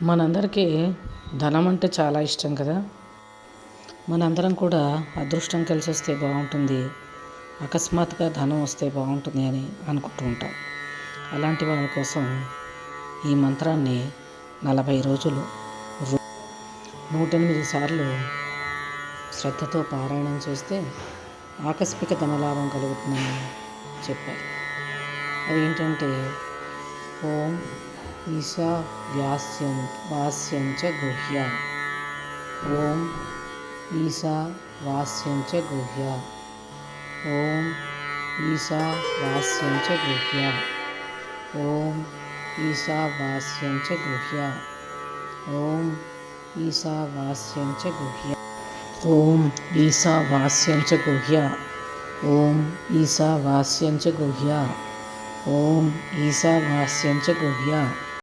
మనందరికీ ధనం అంటే చాలా ఇష్టం కదా. మనందరం కూడా అదృష్టం కలిసి వస్తే బాగుంటుంది, అకస్మాత్తుగా ధనం వస్తే బాగుంటుంది అని అనుకుంటూ ఉంటాం. అలాంటి వాళ్ళ కోసం ఈ మంత్రాన్ని 40 రోజులు 108 సార్లు శ్రద్ధతో పారాయణం చేస్తే ఆకస్మిక ధనలాభం కలుగుతుందని చెప్పారు. అదేంటంటే ఓం ఈశావాస్యం చ గుహ్య, ఓం ఈశావాస్యం చ గుహ్య, ఓం ఈశావాస్యం చ గుహ్య, ఓం ఈశావాస్యం చ గుహ్య, ఓం ఈశావాస్యం చ గుహ్య, ఓం ఈశావాస్యం చ గుహ్య, ఓం ఈశావాస్యం చ గుహ్య, ఓం ఈశావాస్యం చ గుహ్య.